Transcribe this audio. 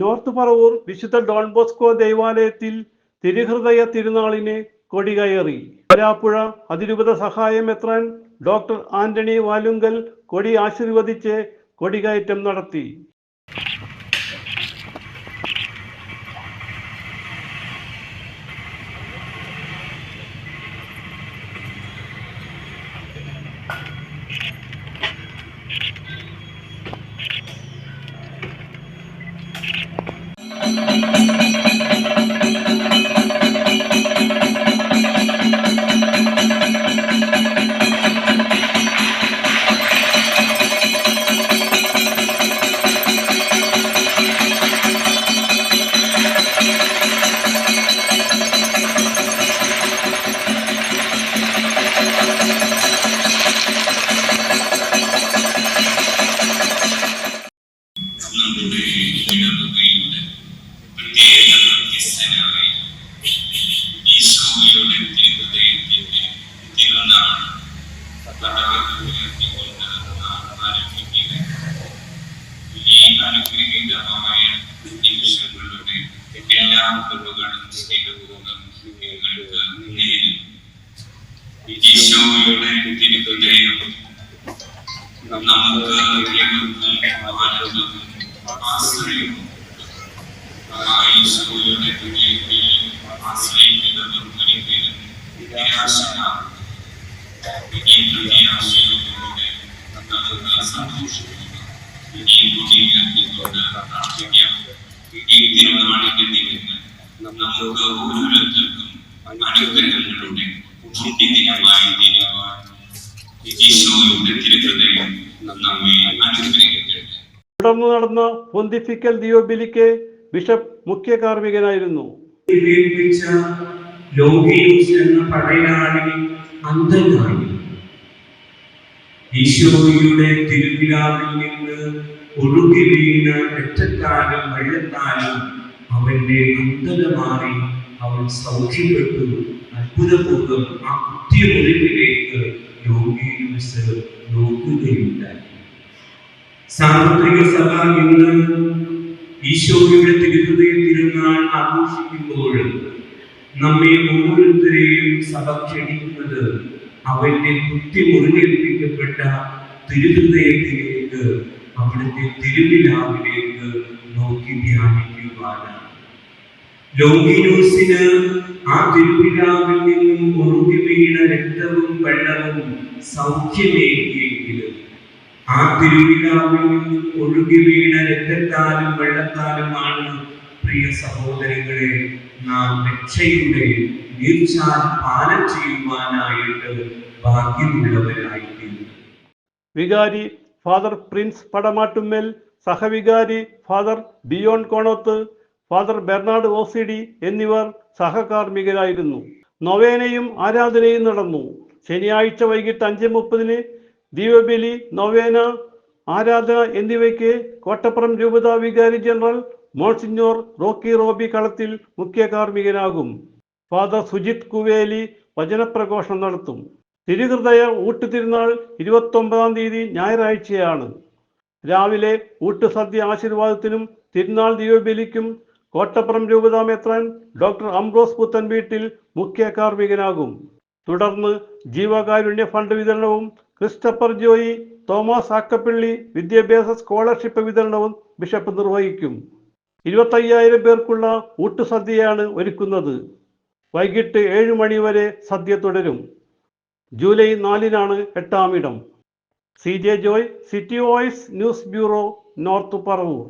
North Paravur വിശുദ്ധ Don Bosco ദേവാലയത്തിൽ തിരുഹൃദയ തിരുനാളിന് കൊടികയറി. വരാപ്പുഴ അതിരൂപത സഹായമെത്രാൻ ഡോക്ടർ ആന്റണി വാലുങ്കൽ കൊടി ആശീർവദിച്ച് കൊടികയറ്റം നടത്തി. തുടർന്ന് നടന്ന പൊന്തിഫിക്കൽ ദിയോബിലിക്ക് ബിഷപ്പ് മുഖ്യ കാർമ്മികനായിരുന്നു. ഈശോയുടെ തിരുവിലാവിൽ നിന്ന് ഒഴുകി വീണ രക്തത്താലും വെള്ളത്താലും അവന്റെ അന്ധത മാറി അവൻ സൗഖ്യപ്പെട്ടു. അത്ഭുതപൂർവ്വം ആ കുത്തിയ മുറിവിലേക്ക് രോഗിയൂസ് നോക്കുകയുണ്ടായി. സാർവത്രിക സഭ ഇന്ന് ഈശോയുടെ തിരുഹൃദയ തിരുനാൾ ആഘോഷിക്കുമ്പോൾ നമ്മെ ഓരോരുത്തരെയും സഭ ക്ഷണിക്കുന്നത് അവന്റെ കുത്തി മുറിവേൽപ്പിക്കപ്പെട്ട തിരുഹൃദയത്തിലേക്ക്, അവിടുത്തെ തിരുവിലാവിലേക്ക് നോക്കി ധ്യാനിക്കുവാനാണ്. ലോഗിനോസിന് ആ തിരുവിലാവിൽ നിന്നും ഒഴുകി വീണ രക്തവും വെള്ളവും സൗഖ്യമേകിയെങ്കിലും ആ തിരുവിലാവിൽ നിന്നും ഒഴുകി വീണ രക്തത്താലും വെള്ളത്താലുമാണ് പ്രിയ സഹോദരങ്ങളെ നാം രക്ഷയുടെ നീർച്ചാൽ പാനം ചെയ്യുവാനായിട്ട് ഭാഗ്യമുള്ളവരായിരിക്കുന്നു. വികാരി ഫാദർ പ്രിൻസ് പടമാട്ടുമ്മൽ, സഹവികാരി father Biyon Konoth, father Bernard OCD എന്നിവർ സഹകാർമ്മികരായിരുന്നു. നൊവേനയും ആരാധനയും നടന്നു. ശനിയാഴ്ച വൈകിട്ട് 5:30 ദീപബലി, നൊവേന, ആരാധന എന്നിവയ്ക്ക് കോട്ടപ്പുറം രൂപത വികാരി ജനറൽ മോൺസിഞ്ഞോർ റോക്കി റോബി കളത്തിൽ മുഖ്യ കാർമ്മികനാകും. ഫാദർ സുജിത് കുവേലി വചനപ്രഘോഷണം നടത്തും. തിരുഹൃദയ ഊട്ടുതിരുനാൾ 29-ാം തീയതി ഞായറാഴ്ചയാണ്. രാവിലെ ഊട്ടുസദ്യ ആശീർവാദത്തിനും തിരുനാൾ ദിവ്യബലിക്കും കോട്ടപ്പുറം രൂപതാ മെത്രാൻ ഡോക്ടർ അംബ്രോസ് പുത്തൻവീട്ടിൽ മുഖ്യ കാർമ്മികനാകും. തുടർന്ന് ജീവകാരുണ്യ ഫണ്ട് വിതരണവും ക്രിസ്റ്റഫർ ജോയി, തോമസ് ആക്കപ്പള്ളി വിദ്യാഭ്യാസ സ്കോളർഷിപ്പ് വിതരണവും ബിഷപ്പ് നിർവഹിക്കും. 25,000 പേർക്കുള്ള ഊട്ടുസദ്യയാണ് ഒരുക്കുന്നത്. വൈകിട്ട് 7 മണി വരെ സദ്യ തുടരും. ജൂലൈ 4-നാണ് 8-ാം ഇടം. CJ Joy, city voice news bureau, north Paravur.